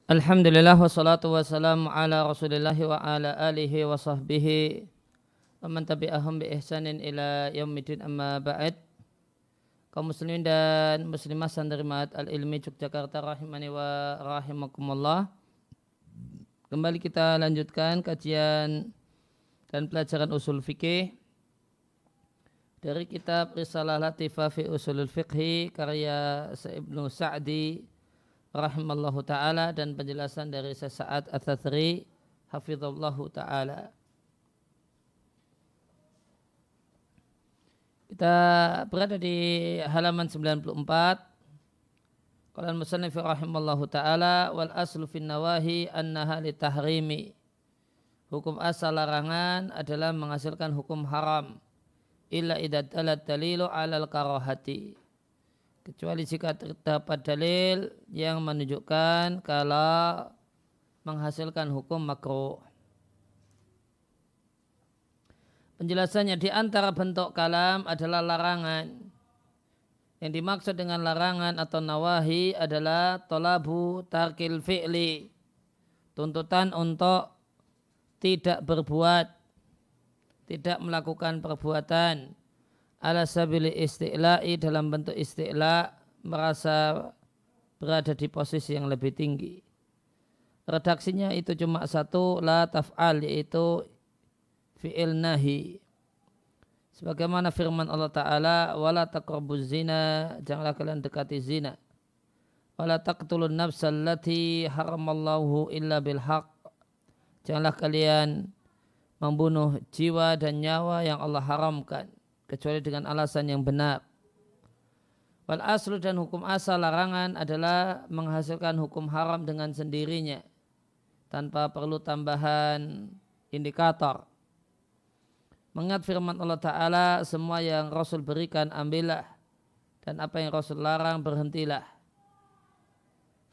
Alhamdulillah wassalatu wassalamu ala rasulillahi wa ala alihi wa sahbihi wa man tabi'ahum bi ihsanin ila yaumidin amma ba'd. Kaum muslimin dan muslimah Santri Al-Ilmi Yogyakarta rahimani wa rahimakumullah. Kembali kita lanjutkan kajian dan pelajaran usul fikih dari kitab Risalah Latifah fi Usulul Fiqhi karya Ibnu Sa'di rahimallahu ta'ala dan penjelasan dari Sa'ad Ats-Tsatsri hafizallahu ta'ala. Kita berada di halaman 94. Qala al-musannif rahimallahu ta'ala wal aslu fin nawahi annaha litahrimi. Hukum asal larangan adalah menghasilkan hukum haram illa idza dalat dalilu 'alal karahati. Kecuali jika terdapat dalil yang menunjukkan kalau menghasilkan hukum makruh. Penjelasannya di antara bentuk kalam adalah larangan. Yang dimaksud dengan larangan atau nawahi adalah tolabu tarkil fi'li. Tuntutan untuk tidak berbuat, tidak melakukan perbuatan. Ala sabili isti'la'i dalam bentuk isti'la' merasa berada di posisi yang lebih tinggi. Redaksinya itu cuma satu, la taf'al, yaitu fi'il nahi. Sebagaimana firman Allah Ta'ala, wala taqrabuz zina, janganlah kalian dekati zina. Wala taqtulun nafsal lati haramallahu illa bilhaq, janganlah kalian membunuh jiwa dan nyawa yang Allah haramkan kecuali dengan alasan yang benar. Wal aslu dan hukum asal larangan adalah menghasilkan hukum haram dengan sendirinya tanpa perlu tambahan indikator. Mengingat firman Allah Ta'ala, semua yang Rasul berikan ambillah, dan apa yang Rasul larang berhentilah.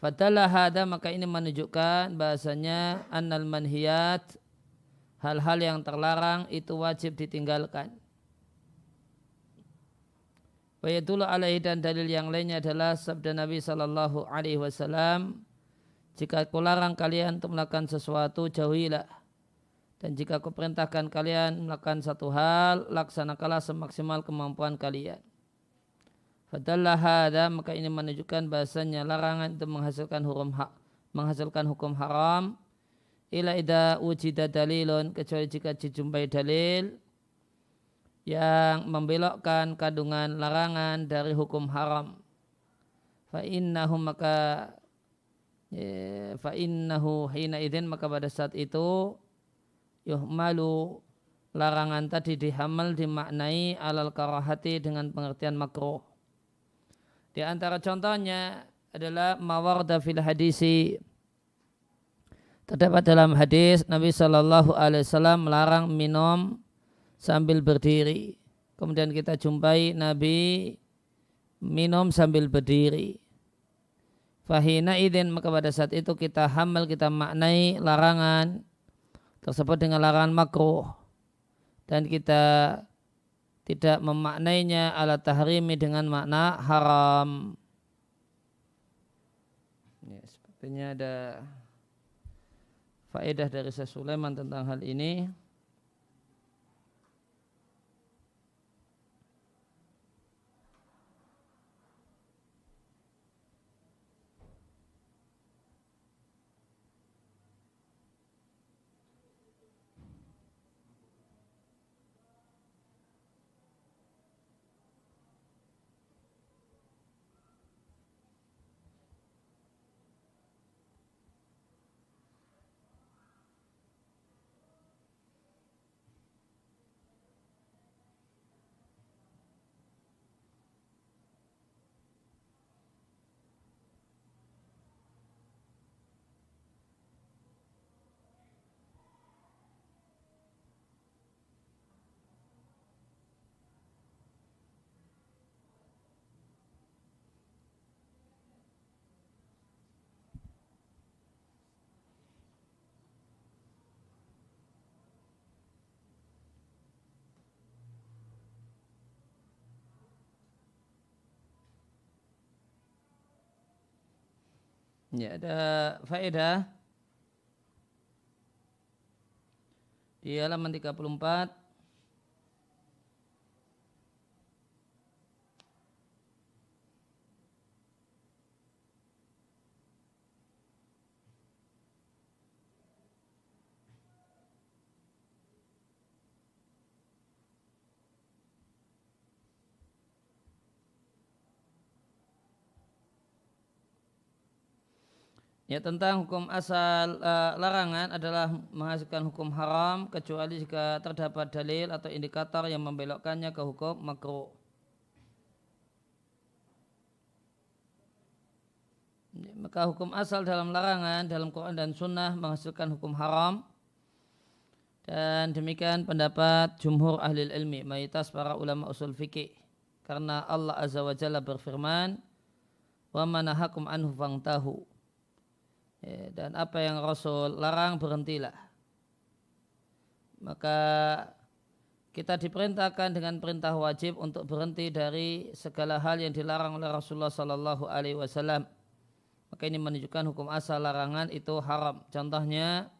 Fadalla hada, maka ini menunjukkan bahasanya annal manhiyat, hal-hal yang terlarang itu wajib ditinggalkan. Wa yadullu alaihi, dan dalil yang lainnya adalah sabda Nabi sallallahu alaihi wasallam, jika aku larang kalian untuk melakukan sesuatu, jauhilah. Dan jika aku perintahkan kalian melakukan satu hal, laksanakanlah semaksimal kemampuan kalian. Fadalla hadza, maka ini menunjukkan bahasanya larangan itu menghasilkan hukum haram ila idza wujida dalilun, kecuali jika dijumpai dalil yang membelokkan kandungan larangan dari hukum haram. Fa innahu hina idzin, maka pada saat itu yuhmalu, larangan tadi dihamal dimaknai alal karahati dengan pengertian makruh. Di antara contohnya adalah mawarda fil hadisi, terdapat dalam hadis Nabi sallallahu alaihi wasallam melarang minum sambil berdiri. Kemudian kita jumpai Nabi minum sambil berdiri. Fahina idin, maka pada saat itu kita hamal, kita maknai larangan tersebut dengan larangan makruh, dan kita tidak memaknainya ala tahrimi dengan makna haram. Ya, sepertinya ada faedah dari Syekh Sulaiman tentang hal ini. Ya, ada faedah di halaman 34. Ya, tentang hukum asal larangan adalah menghasilkan hukum haram kecuali jika terdapat dalil atau indikator yang membelokkannya ke hukum makruh. Ya, maka hukum asal dalam larangan dalam Quran dan Sunnah menghasilkan hukum haram, dan demikian pendapat jumhur ahli ilmi, mayoritas para ulama usul fikih, karena Allah Azza wa Jalla berfirman, wa manahakum anhu fangtahu. Ya, dan apa yang Rasul larang berhentilah. Maka kita diperintahkan dengan perintah wajib untuk berhenti dari segala hal yang dilarang oleh Rasulullah Sallallahu Alaihi Wasallam. Maka ini menunjukkan hukum asal larangan itu haram. Contohnya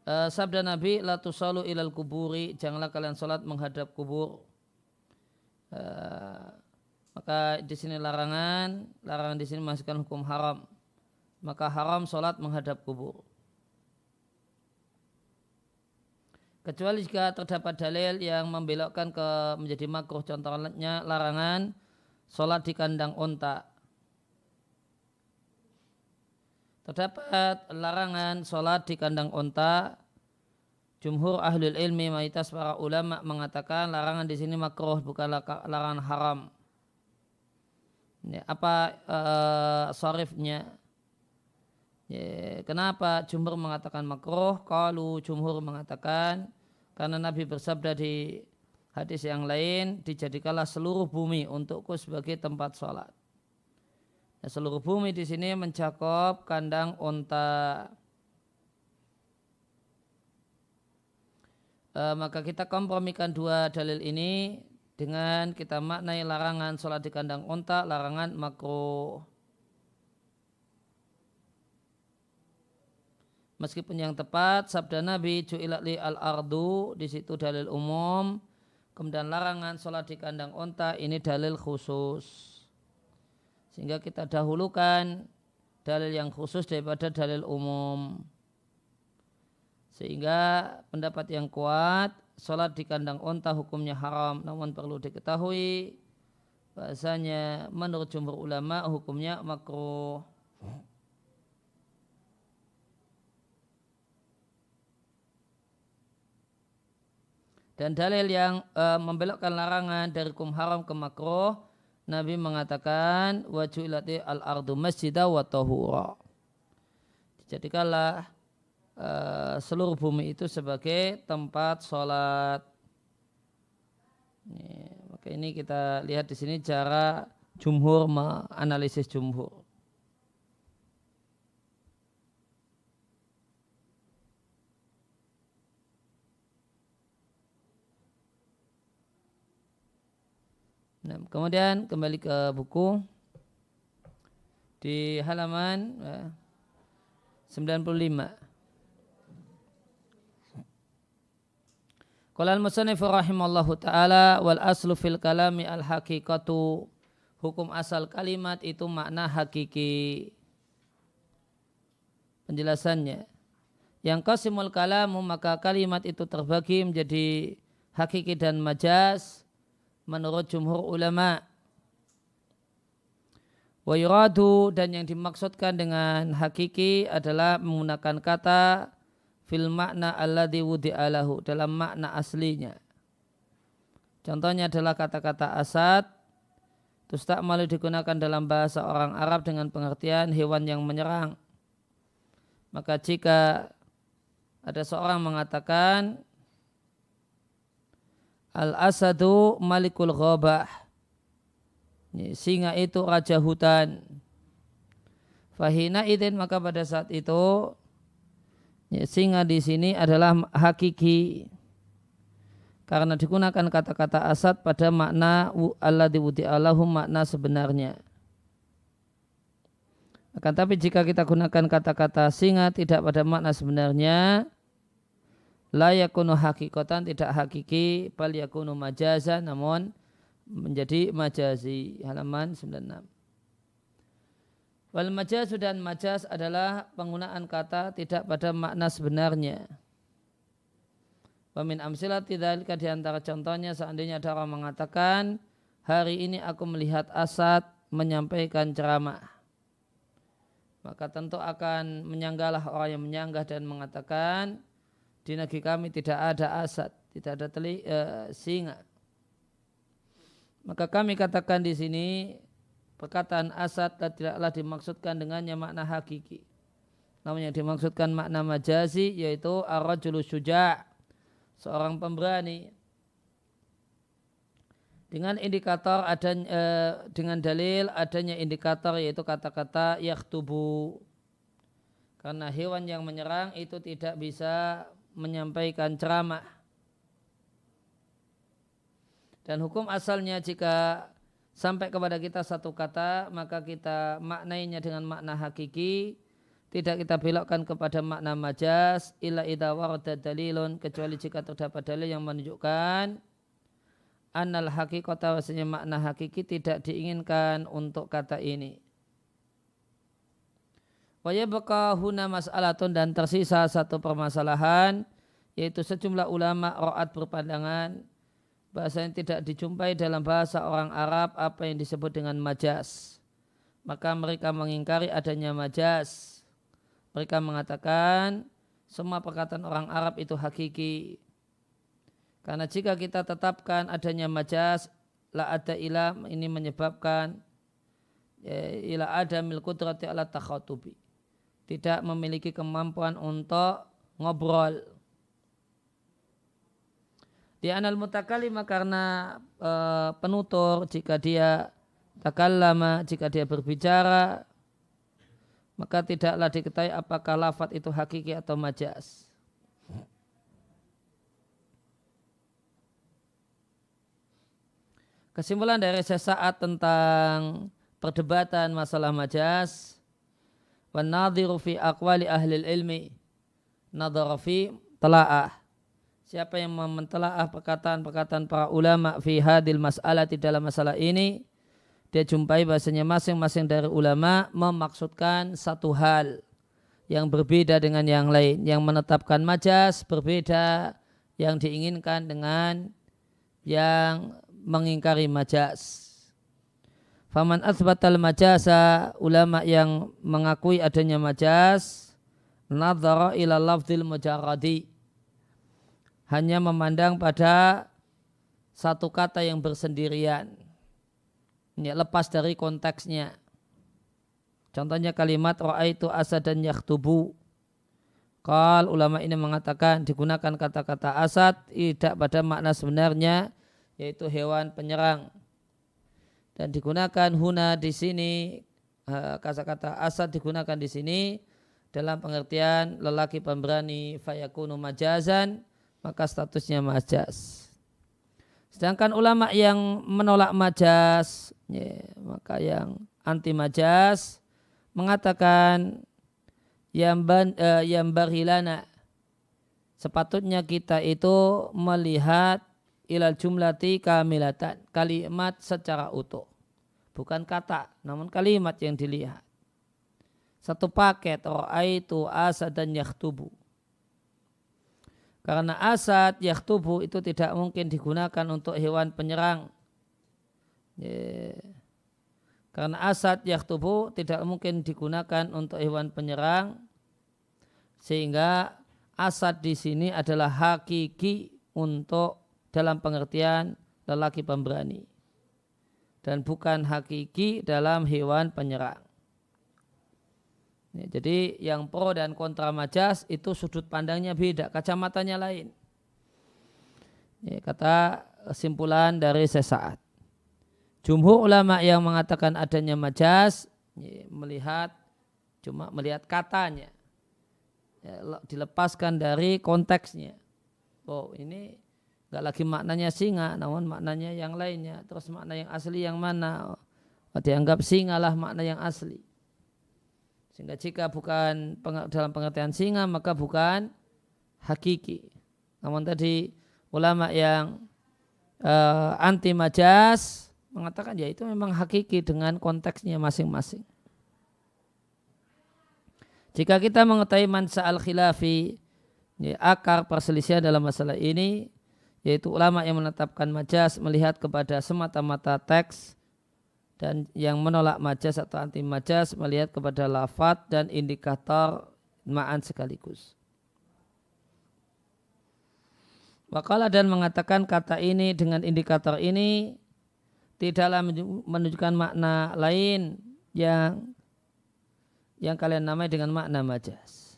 sabda Nabi, la tusallu ilal kuburi, janganlah kalian salat menghadap kubur. Maka di sini larangan di sini masukkan hukum haram. Maka haram salat menghadap kubur. Kecuali jika terdapat dalil yang membelokkan menjadi makruh, contohnya larangan salat di kandang unta. Terdapat larangan salat di kandang unta. Jumhur ahlul ilmi, mayoritas para ulama mengatakan larangan di sini makruh, bukanlah larangan haram. Ya, apa sharifnya? Ya, kenapa jumhur mengatakan makruh? Kalau jumhur mengatakan karena Nabi bersabda di hadis yang lain, dijadikanlah seluruh bumi untukku sebagai tempat sholat. Ya, seluruh bumi di sini mencakup kandang unta. Maka kita kompromikan dua dalil ini dengan kita maknai larangan sholat di kandang unta, larangan makruh. Meskipun yang tepat sabda Nabi ju'ilat li al-ardu, di situ dalil umum, kemudian larangan sholat di kandang unta ini dalil khusus. Sehingga kita dahulukan dalil yang khusus daripada dalil umum. Sehingga pendapat yang kuat, sholat di kandang unta hukumnya haram, namun perlu diketahui bahasanya menurut jumhur ulama hukumnya makruh. Dan dalil yang membelokkan larangan dari hukum haram ke makruh, Nabi mengatakan wajuilati al-ardu masjidah wa tahura. Dijadikanlah seluruh bumi itu sebagai tempat sholat. Maka ini kita lihat di sini cara jumhur menganalisis jumhur. Nah, kemudian kembali ke buku di halaman 95. Qala al-musannif rahimallahu ta'ala wal aslu fil kalami al-haqiqatu, hukum asal kalimat itu makna hakiki. Penjelasannya, yang qasimul kalamu, maka kalimat itu terbagi menjadi hakiki dan majaz menurut jumhur ulama. Wa yuradu, dan yang dimaksudkan dengan hakiki adalah menggunakan kata fil makna alladhi wudi'alahu, dalam makna aslinya. Contohnya adalah kata-kata asad, tusta'malu, digunakan dalam bahasa orang Arab dengan pengertian hewan yang menyerang. Maka jika ada seorang mengatakan al-asadu malikul ghabah, singa itu raja hutan, fahina idin, maka pada saat itu singa di sini adalah hakiki karena digunakan kata-kata asad pada makna alladzi wudi'alahu, makna sebenarnya. Akan tapi jika kita gunakan kata-kata singa tidak pada makna sebenarnya, la yakunu hakikatan, tidak hakiki, bal yakunu majazan, namun menjadi majazi. Halaman 96. Wal majazu, dan majaz adalah penggunaan kata tidak pada makna sebenarnya. Wa min amsilati dzalika, di antara contohnya seandainya ada orang mengatakan, hari ini aku melihat Asad menyampaikan ceramah. Maka tentu akan menyanggalah orang yang menyanggah dan mengatakan, di negeri kami tidak ada Asad, tidak ada singa. Maka kami katakan di sini perkataan Asad tidaklah dimaksudkan dengannya makna hakiki. Namun yang dimaksudkan makna majazi yaitu ar-rajulu syuja', seorang pemberani. Dengan indikator dengan dalil adanya indikator yaitu kata-kata yakhtubu. Karena hewan yang menyerang itu tidak bisa menyampaikan ceramah. Dan hukum asalnya jika sampai kepada kita satu kata, maka kita maknainya dengan makna hakiki, tidak kita belokkan kepada makna majaz, illa idza warada dalilun, kecuali jika terdapat dalil yang menunjukkan annal haqiqata, bahwasanya makna hakiki tidak diinginkan untuk kata ini. Wa yabqa huna mas'alatun, dan tersisa satu permasalahan, yaitu sejumlah ulama ra'at berpandangan bahasanya tidak dijumpai dalam bahasa orang Arab apa yang disebut dengan majaz. Maka mereka mengingkari adanya majaz. Mereka mengatakan semua perkataan orang Arab itu hakiki. Karena jika kita tetapkan adanya majaz, la ada ilah, ini menyebabkan ila adamil qudrati ala takhatubi, tidak memiliki kemampuan untuk ngobrol. Di anal mutakalima, karena penutur jika dia takallama, jika dia berbicara, maka tidaklah diketahui apakah lafaz itu hakiki atau majaz. Kesimpulan dari sesaat tentang perdebatan masalah majaz, wan nadhiru fi aqwali ahli ilmi, nadhara fi tala'ah. Siapa yang mentelaah perkataan-perkataan para ulama fi hadil mas'alah, di dalam masalah ini, dia jumpai bahasanya masing-masing dari ulama memaksudkan satu hal yang berbeda dengan yang lain. Yang menetapkan majaz berbeda yang diinginkan dengan yang mengingkari majaz. Faman athbatal majasa, ulama yang mengakui adanya majaz, nadhara ila lafzil mujarradi, hanya memandang pada satu kata yang bersendirian, ini lepas dari konteksnya. Contohnya kalimat ra'aitu asadan yakhtubu. Ulama ini mengatakan digunakan kata-kata asad tidak pada makna sebenarnya, yaitu hewan penyerang. Dan digunakan huna di sini, kata-kata asad digunakan di sini dalam pengertian lelaki pemberani, fayakunu majazan, maka statusnya majaz. Sedangkan ulama yang menolak majaz, maka yang anti majaz mengatakan yang barilana, sepatutnya kita itu melihat ilal jumlati kamilatan, kalimat secara utuh, bukan kata namun kalimat yang dilihat. Satu paket ra'aitu asadan yakhtubu. Karena asad yakhtubu itu tidak mungkin digunakan untuk hewan penyerang. Karena asad yakhtubu tidak mungkin digunakan untuk hewan penyerang, sehingga asad di sini adalah hakiki untuk dalam pengertian lelaki pemberani dan bukan hakiki dalam hewan penyerang. Jadi yang pro dan kontra majaz itu sudut pandangnya beda, kacamatanya lain. Kata kesimpulan dari sesaat, jumhur ulama yang mengatakan adanya majaz cuma melihat katanya, dilepaskan dari konteksnya. Oh, ini enggak lagi maknanya singa, namun maknanya yang lainnya. Terus makna yang asli yang mana? Dianggap singa lah makna yang asli. Sehingga jika bukan dalam pengertian singa maka bukan hakiki. Namun tadi ulama yang anti majas mengatakan ya itu memang hakiki dengan konteksnya masing-masing. Jika kita mengetahui mansa al-khilafi, ya, akar perselisihan dalam masalah ini, yaitu ulama yang menetapkan majas melihat kepada semata-mata teks, dan yang menolak majas atau anti majas melihat kepada lafaz dan indikator ma'an sekaligus. Waqala dan mengatakan kata ini dengan indikator ini tidaklah menunjukkan makna lain yang kalian namai dengan makna majas.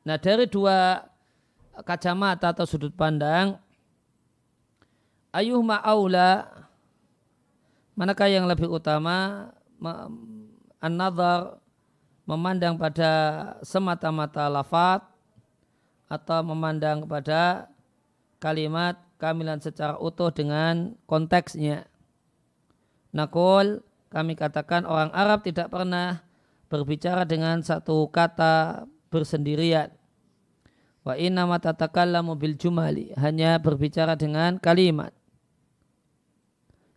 Nah, dari dua kacamata atau sudut pandang, ayyuhuma aula, manakah yang lebih utama, an-nazar, memandang pada semata-mata lafaz atau memandang kepada kalimat kamilan secara utuh dengan konteksnya. Naqul, kami katakan orang Arab tidak pernah berbicara dengan satu kata bersendirian. Wa inna ma tatakallamu bil jumali, hanya berbicara dengan kalimat.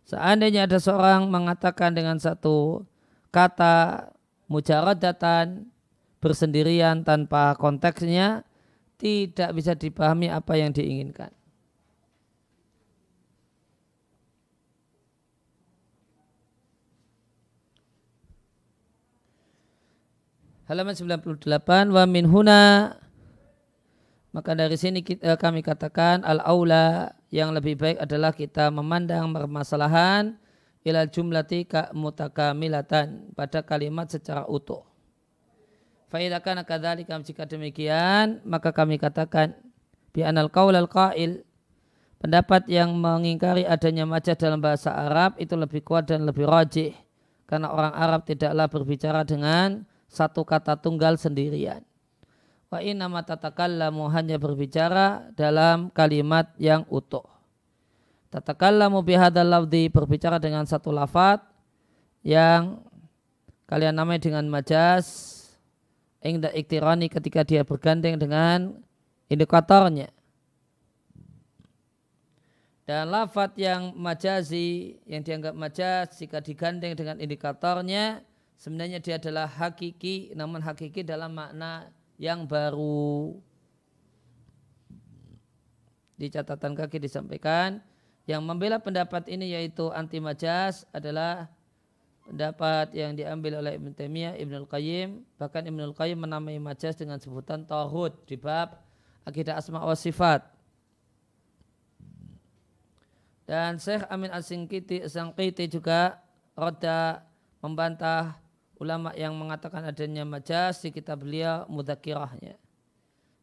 Seandainya ada seorang mengatakan dengan satu kata mujaradatan bersendirian tanpa konteksnya, tidak bisa dipahami apa yang diinginkan. Halaman 98, wa min huna, maka dari sini kami katakan al-aula, yang lebih baik adalah kita memandang permasalahan ilal jumlati mutakamilatan, pada kalimat secara utuh. Fa idza kana kadzalika, jika demikian maka kami katakan bi anal qaul al-qail, pendapat yang mengingkari adanya majaz dalam bahasa Arab itu lebih kuat dan lebih rajih, karena orang Arab tidaklah berbicara dengan satu kata tunggal sendirian. Wa inna ma tatakallamu, hanya berbicara dalam kalimat yang utuh. Tatakallamu bihadzal lafzi, berbicara dengan satu lafaz yang kalian namai dengan majaz, ingda iktirani, ketika dia bergandeng dengan indikatornya. Dan lafaz yang majazi, yang dianggap majaz jika digandeng dengan indikatornya, sebenarnya dia adalah hakiki, namun hakiki dalam makna yang baru. Di catatan kaki disampaikan, yang membela pendapat ini yaitu anti majas adalah pendapat yang diambil oleh Ibn Taimiyah, Ibnul Qayyim. Bahkan Ibnul Qayyim menamai majas dengan sebutan tauhid di bab akidah asma wa sifat. Dan Syekh Amin As-Syanqiti juga rada membantah ulama yang mengatakan adanya majas di kitab beliau Mudzakirahnya.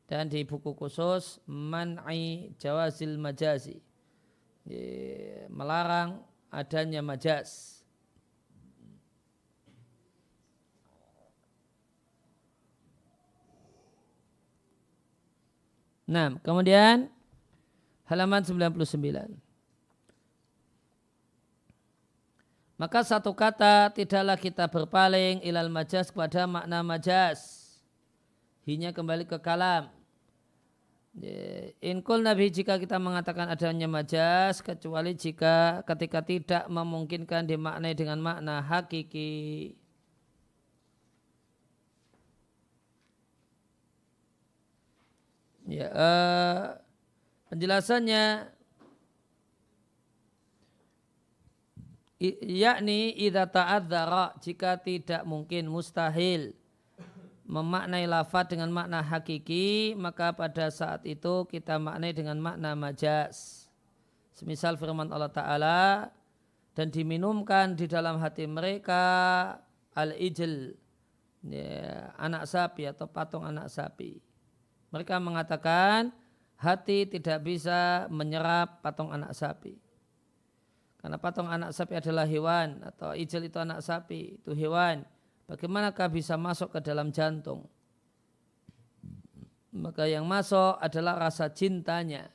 Dan di buku khusus Man'i Jawazil Majazi, melarang adanya majas. Nah, kemudian halaman 99. Maka satu kata tidaklah kita berpaling ilal majas, kepada makna majas. Hinya kembali ke kalam. Inkul nabi, jika kita mengatakan adanya majas, kecuali jika ketika tidak memungkinkan dimaknai dengan makna hakiki. Ya, penjelasannya, yakni idza ta'adzara, jika tidak mungkin, mustahil memaknai lafaz dengan makna hakiki, maka pada saat itu kita maknai dengan makna majas. Semisal firman Allah Ta'ala, dan diminumkan di dalam hati mereka al-ijl, ya, anak sapi atau patung anak sapi. Mereka mengatakan hati tidak bisa menyerap patung anak sapi. Karena patung anak sapi adalah hewan, atau ijl itu anak sapi, itu hewan. Bagaimanakah bisa masuk ke dalam jantung? Maka yang masuk adalah rasa cintanya.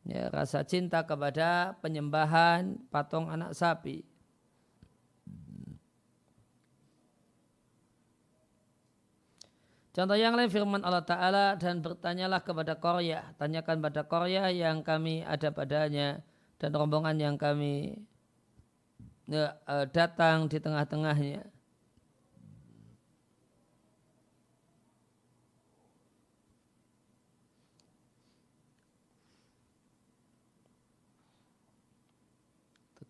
Ya, rasa cinta kepada penyembahan patung anak sapi. Contoh yang lain firman Allah Ta'ala, dan bertanyalah kepada Qaryah, tanyakan pada Qaryah yang kami ada padanya dan rombongan yang kami datang di tengah-tengahnya.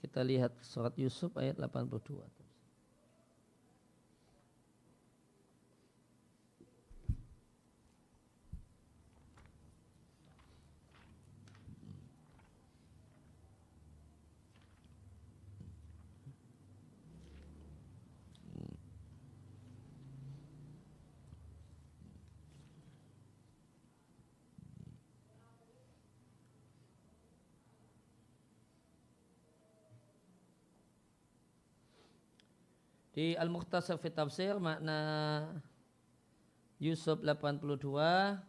Kita lihat surat Yusuf ayat 82. Di Al-Mukhtasar fi Tafsir makna Yusuf 82,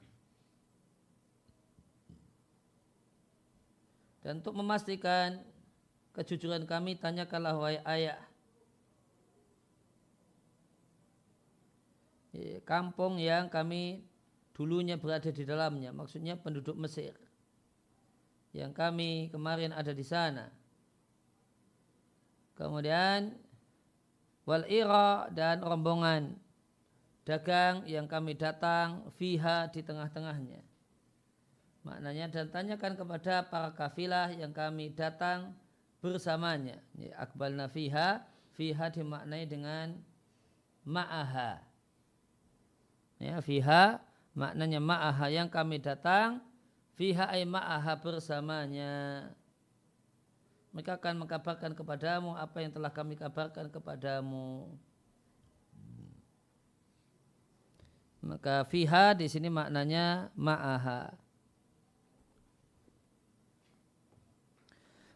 dan untuk memastikan kejujuran kami tanyakanlah wahai ayah kampung yang kami dulunya berada di dalamnya, maksudnya penduduk Mesir yang kami kemarin ada di sana. Kemudian wal ira, dan rombongan dagang yang kami datang fiha, di tengah-tengahnya. Maknanya, dan tanyakan kepada para kafilah yang kami datang bersamanya. Akbalna fiha, fiha dimaknai dengan ma'aha. Ya, fiha maknanya ma'aha, yang kami datang, fiha ay ma'aha, bersamanya. Mereka akan mengkabarkan kepadamu apa yang telah kami kabarkan kepadamu. Maka fiha di sini maknanya ma'aha.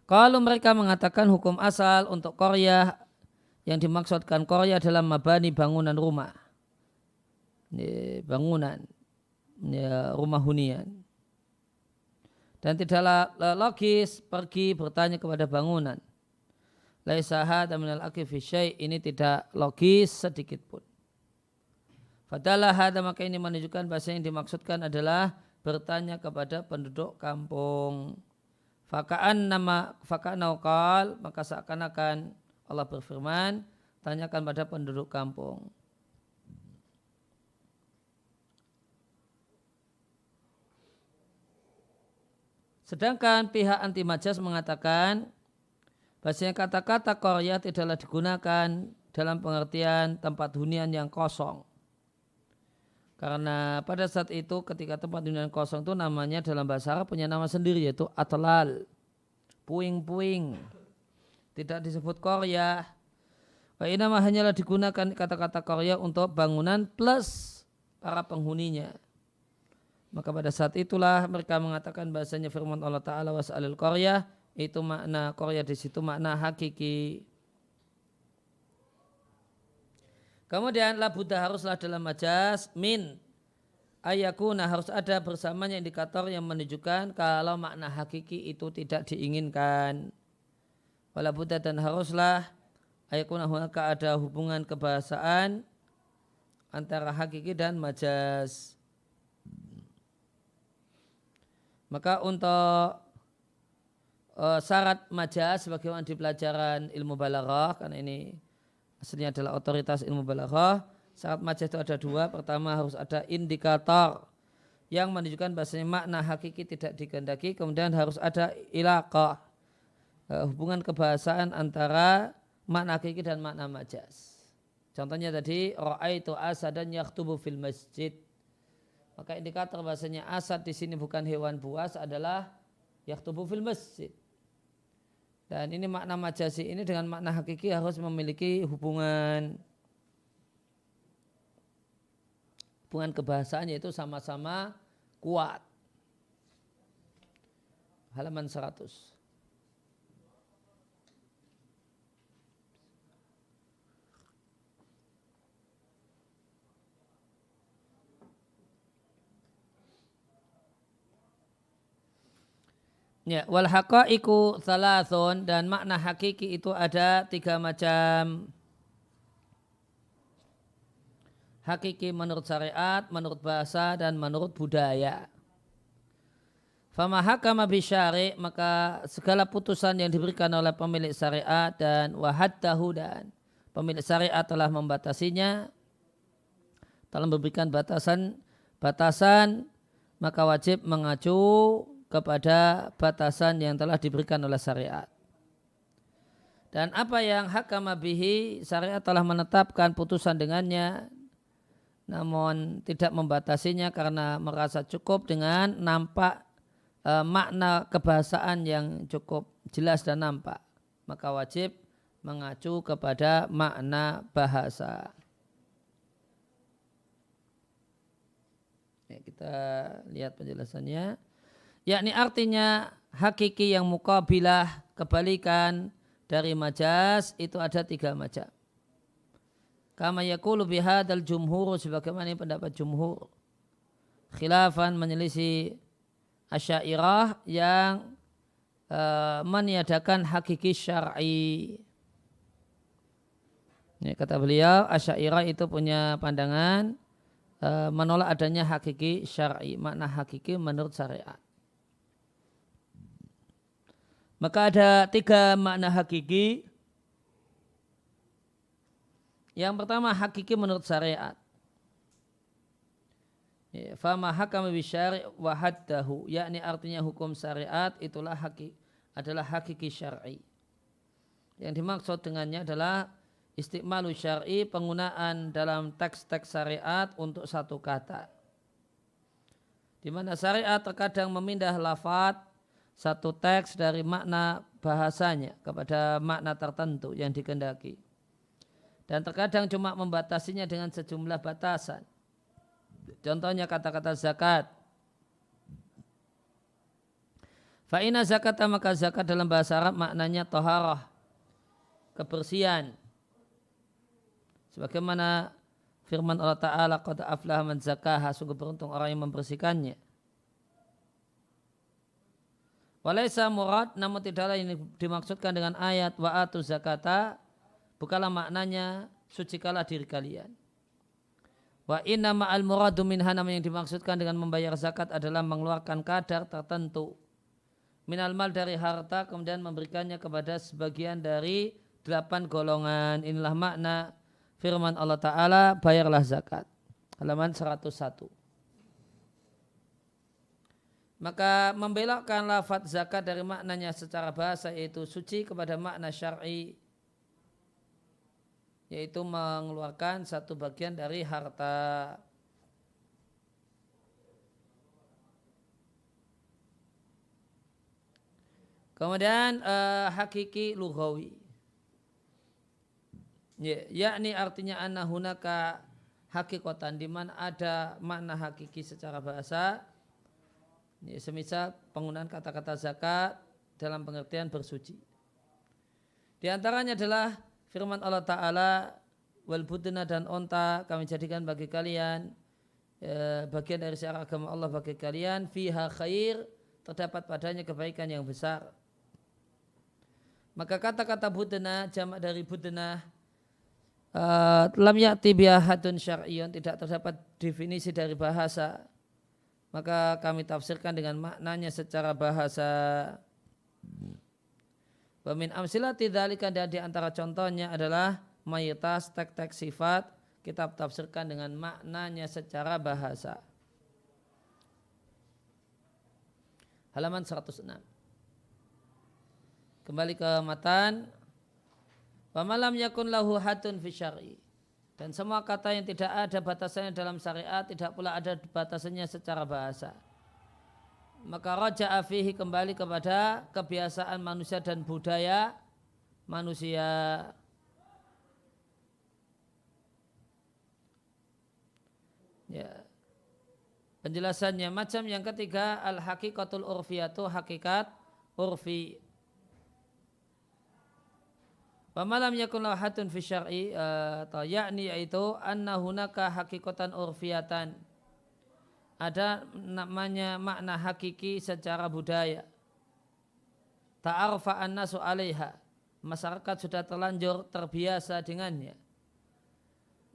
Kalau mereka mengatakan hukum asal untuk Qaryah, yang dimaksudkan Qaryah dalam mabani, bangunan rumah. Bangunan rumah hunian. Dan tidaklah logis pergi bertanya kepada bangunan. Laisa hadza minal aqli fi syai', ini tidak logis sedikit pun. Fadalah hadza, maka ini menunjukkan bahasa yang dimaksudkan adalah bertanya kepada penduduk kampung. Faka'anna qal, maka seakan-akan Allah berfirman, tanyakan pada penduduk kampung. Sedangkan pihak anti majas mengatakan bahasanya kata-kata Qaryah tidaklah digunakan dalam pengertian tempat hunian yang kosong. Karena pada saat itu ketika tempat hunian kosong itu namanya dalam bahasa Arab punya nama sendiri, yaitu atlal, puing-puing. Tidak disebut Qaryah. Wa inama hanyalah digunakan kata-kata Qaryah untuk bangunan plus para penghuninya. Maka pada saat itulah mereka mengatakan bahasanya firman Allah Ta'ala was'alil Qaryah, itu makna Qaryah di situ makna hakiki. Kemudian la budda, haruslah dalam majas min ayakuna, harus ada bersamanya indikator yang menunjukkan kalau makna hakiki itu tidak diinginkan. Wala budda, dan haruslah ayakuna hunaka, ada hubungan kebahasaan antara hakiki dan majas. Maka untuk syarat majas sebagaimana di pelajaran ilmu balaghah, karena ini aslinya adalah otoritas ilmu balaghah, syarat majas itu ada dua. Pertama, harus ada indikator yang menunjukkan bahasanya makna hakiki tidak dikehendaki. Kemudian harus ada ilaqah, hubungan kebahasaan antara makna hakiki dan makna majas. Contohnya tadi, ra'aitu asadan yakhtubu fil masjid. Maka indikator bahasanya asad di sini bukan hewan buas adalah yakhtubu fil masjid. Dan ini makna majasi ini dengan makna hakiki harus memiliki hubungan kebahasaan, yaitu sama-sama kuat. Halaman 100. Ya, wal haqaiqu tsalasun, dan makna hakiki itu ada 3 macam. hakiki menurut syariat, menurut bahasa dan menurut budaya. Fama hakama bisyari, maka segala putusan yang diberikan oleh pemilik syariat dan wahaddahu, dan pemilik syariat telah membatasinya, telah memberikan batasan, maka wajib mengacu kepada batasan yang telah diberikan oleh syariat. Dan apa yang hakama bihi, syariat telah menetapkan putusan dengannya, namun tidak membatasinya karena merasa cukup dengan nampak makna kebahasaan yang cukup jelas dan nampak, maka wajib mengacu kepada makna bahasa. Ya, kita lihat penjelasannya. Yakni artinya hakiki yang muqabilah, kebalikan dari majaz, itu ada 3 macam. Kama yaqulu bihadzal jumhur, sebagaimana pendapat jumhur. Khilafan, menyelisih Asy'ariyah yang meniadakan hakiki syar'i. Ya, kata beliau, Asy'ariyah itu punya pandangan menolak adanya hakiki syar'i, makna hakiki menurut syariat. Maka ada 3 makna hakiki. Yang pertama, hakiki menurut syariat. Fama hakama bisyari' wa haddahu, yakni artinya hukum syariat itulah adalah hakiki syar'i. Yang dimaksud dengannya adalah istiqmalu syar'i, penggunaan dalam teks-teks syariat untuk satu kata. Di mana syariat terkadang memindah lafaz satu teks dari makna bahasanya kepada makna tertentu yang dikehendaki. Dan terkadang cuma membatasinya dengan sejumlah batasan. Contohnya kata-kata zakat. Fa'ina zakat, maka zakat dalam bahasa Arab maknanya taharah, kebersihan. Sebagaimana firman Allah Ta'ala, qad aflaha man zakaha, sungguh beruntung orang yang membersihkannya. Walaysa murad, namun tidaklah ini dimaksudkan dengan ayat wa atu zakata, bukanlah maknanya sucikanlah diri kalian. Wa inna ma'al muradu minha, yang dimaksudkan dengan membayar zakat adalah mengeluarkan kadar tertentu minal mal, dari harta, kemudian memberikannya kepada sebagian dari 8 golongan. Inilah makna firman Allah Ta'ala, bayarlah zakat. Halaman 101. Maka membelokkan lafaz zakat dari maknanya secara bahasa, yaitu suci, kepada makna syar'i, yaitu mengeluarkan satu bagian dari harta. Kemudian hakiki lughawi, yakni artinya anna hunaka hakikatan, di mana ada makna hakiki secara bahasa. Semisal penggunaan kata-kata zakat dalam pengertian bersuci. Di antaranya adalah firman Allah Ta'ala, wal budna, dan onta kami jadikan bagi kalian bagian dari syiar agama Allah bagi kalian, fiha khair, terdapat padanya kebaikan yang besar. Maka kata-kata budna, jamak dari budna, lam ya'ti biha hadun syar'iyyun, tidak terdapat definisi dari bahasa, maka kami tafsirkan dengan maknanya secara bahasa. Wa min amsilati dzalika, dan di antara contohnya adalah mayoritas teks-teks sifat kita tafsirkan dengan maknanya secara bahasa. Halaman 106. Kembali ke matan. Wa malam yakun lahu hadun fi syar'i, dan semua kata yang tidak ada batasannya dalam syariat tidak pula ada batasannya secara bahasa. Maka raja'a fihi, kembali kepada kebiasaan manusia dan budaya manusia. Ya. Penjelasannya macam yang ketiga, al-haqiqatul urfiyatu, hakikat urfi. Wa malam yakun lahu hadun fi syar'i, yakni yaitu anna hunaka haqiqatan urfiyatan, ada namanya makna hakiki secara budaya. Ta'arfa an-nasu 'alaiha, masyarakat sudah terlanjur terbiasa dengannya.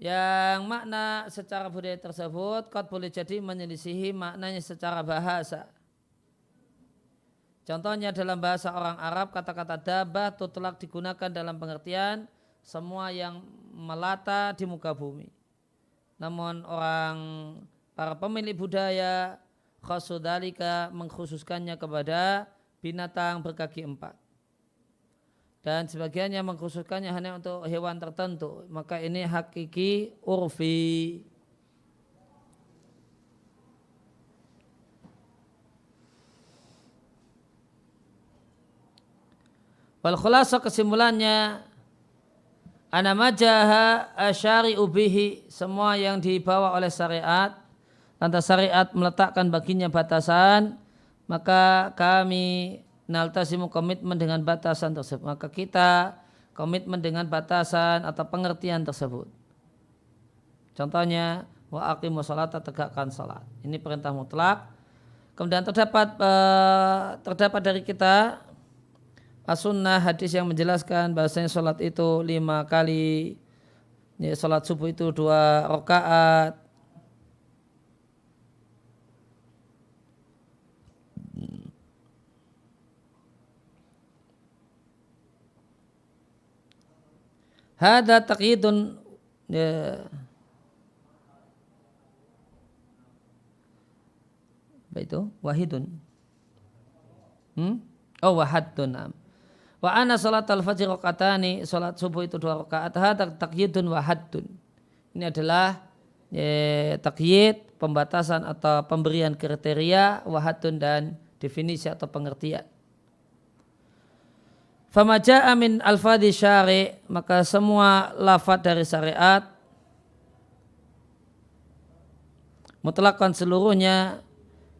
yang makna secara budaya tersebut qad boleh jadi menyelisihi maknanya secara bahasa. Contohnya dalam bahasa orang Arab kata-kata dabah tutlak digunakan dalam pengertian semua yang melata di muka bumi. Namun para pemilik budaya khasudalika mengkhususkannya kepada binatang berkaki 4. Dan sebagiannya mengkhususkannya hanya untuk hewan tertentu. Maka ini hakiki urfi. Wal khulasa kesimpulannya ana majaha asyari'u bihi, semua yang dibawa oleh syariat, lantas syariat meletakkan baginya batasan, maka kami naltasimu komitmen dengan batasan tersebut. Maka kita komitmen dengan batasan atau pengertian tersebut. Contohnya wa aqimus sholata, tegakkan salat. Ini perintah mutlak. Kemudian terdapat dari kita as-sunnah, hadis yang menjelaskan bahasanya salat itu 5 kali. Ya, salat subuh itu 2 rakaat. Hada taqyidun, ya. Apa itu? Wahidun. Oh, wahadun. Wa ana salat al-fajr rakaatani, salat subuh itu 2 rakaat. Hada taqyidun wahadun. Ini adalah taqyid, pembatasan atau pemberian kriteria, wahadun dan definisi atau pengertian. Fama ja'a min alfadhi syari', maka semua lafaz dari syariat mutlakkan seluruhnya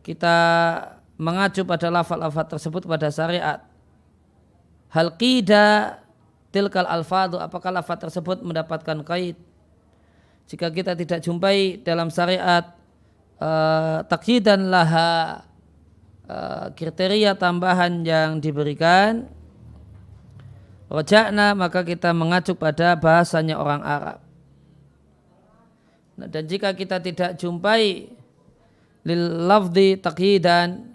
kita mengacu pada lafaz-lafaz tersebut pada syariat. Hal qida tilkal alfadhu, apakah lafaz tersebut mendapatkan qaid? Jika kita tidak jumpai dalam syariat taqyidan laha, kriteria tambahan yang diberikan, roja'na, maka kita mengacu pada bahasanya orang Arab. Nah, dan jika kita tidak jumpai lil lafzi taqyidan,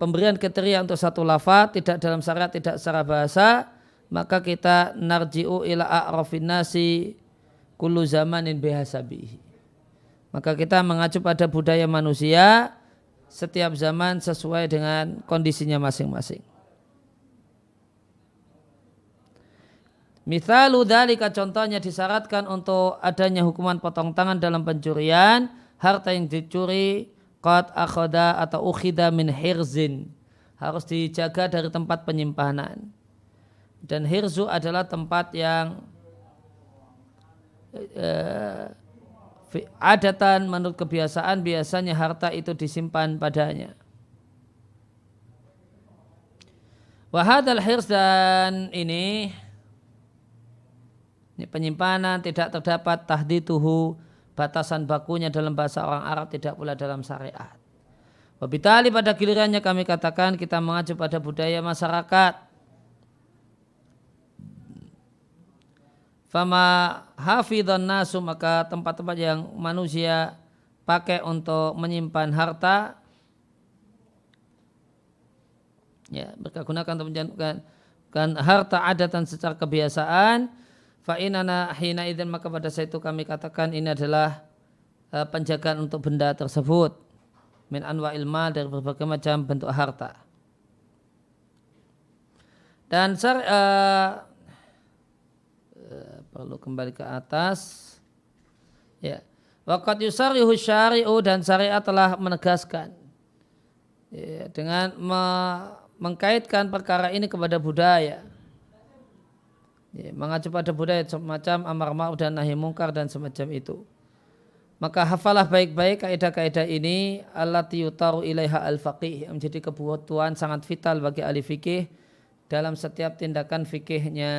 pemberian kriteria untuk satu lafaz tidak dalam syariat, tidak secara bahasa, maka kita narji'u ila a'rafin nasi kullu zamanin bihasabihi. Maka kita mengacu pada budaya manusia setiap zaman sesuai dengan kondisinya masing-masing. Mithalu dzalika, contohnya disyaratkan untuk adanya hukuman potong tangan dalam pencurian harta yang dicuri qad akhadha atau ukhidha min hirzin, harus dijaga dari tempat penyimpanan. Dan hirzu adalah tempat yang adatan menurut kebiasaan biasanya harta itu disimpan padanya. Wa hadzal hirz, dan ini penyimpanan tidak terdapat tahdituhu, batasan bakunya dalam bahasa orang Arab, tidak pula dalam syariat. Wabitali, pada gilirannya kami katakan kita mengacu pada budaya masyarakat. Fama hafidhan nasu, maka tempat-tempat yang manusia pakai untuk menyimpan harta, ya, mereka gunakan untuk menyimpan harta adatan secara kebiasaan. Fa'inana hina idzin, maka pada saat itu kami katakan ini adalah penjagaan untuk benda tersebut min anwa'il mal, dari berbagai macam bentuk harta. Dan perlu kembali ke atas, ya, waqad yusarrihu syari'u, dan syariat telah menegaskan, ya, dengan mengkaitkan perkara ini kepada budaya. Ya, mengacu pada budaya semacam amar ma'ruf dan nahi mungkar dan semacam itu. Maka hafalah baik-baik kaidah-kaidah ini, allati yutaru ilaiha al-faqih, menjadi kebutuhan sangat vital bagi ahli fikih dalam setiap tindakan fikihnya.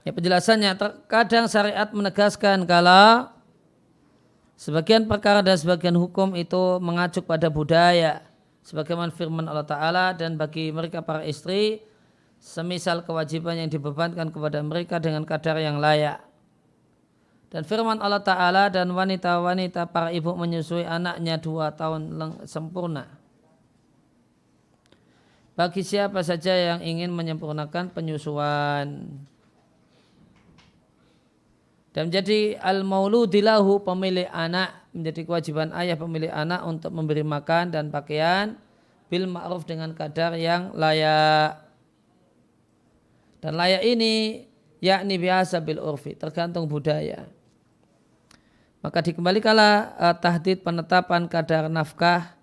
Ya, penjelasannya, terkadang syariat menegaskan kalau sebagian perkara dan sebagian hukum itu mengacu pada budaya. sebagaimana firman Allah Ta'ala, dan bagi mereka para istri semisal kewajiban yang dibebankan kepada mereka dengan kadar yang layak. Dan firman Allah Ta'ala, dan wanita-wanita para ibu menyusui anaknya 2 tahun sempurna. Bagi siapa saja yang ingin menyempurnakan penyusuan. Dan menjadi al-mauludilahu, pemilik anak, menjadi kewajiban ayah pemilik anak untuk memberi makan dan pakaian bil ma'ruf, dengan kadar yang layak. Dan layak ini yakni biasa bil urfi, tergantung budaya. Maka dikembalikanlah tahdid penetapan kadar nafkah,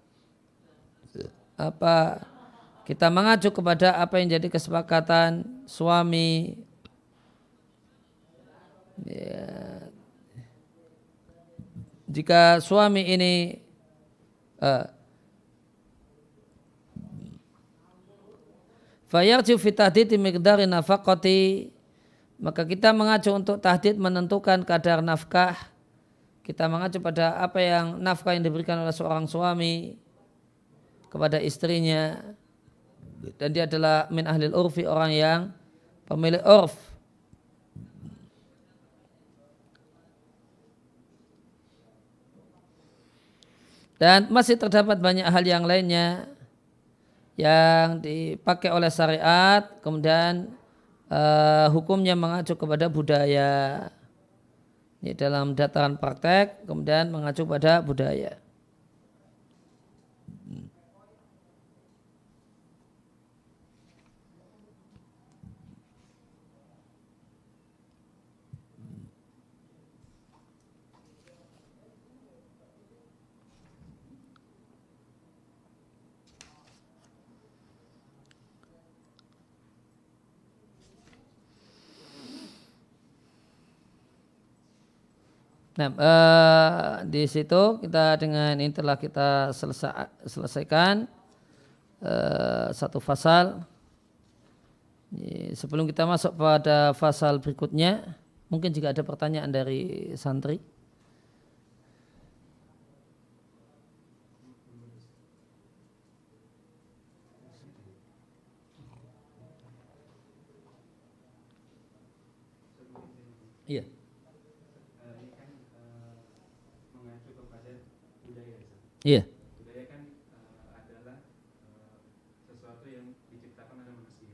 kita mengacu kepada apa yang jadi kesepakatan suami, ya. Jika suami ini fayarju fi tahdidi miqdari nafaqati, maka kita mengacu untuk tahdid menentukan kadar nafkah. Kita mengacu pada apa yang nafkah yang diberikan oleh seorang suami kepada istrinya, dan dia adalah min ahlil urfi, orang yang pemilik urf. Dan masih terdapat banyak hal yang lainnya yang dipakai oleh syariat, kemudian hukumnya mengacu kepada budaya. Ini dalam dataran praktek, kemudian mengacu pada budaya. Nah, di situ kita dengan ini telah kita selesaikan satu fasal. Sebelum kita masuk pada fasal berikutnya, mungkin jika ada pertanyaan dari santri. Iya. Iya. Budaya kan adalah sesuatu yang diciptakan oleh manusia.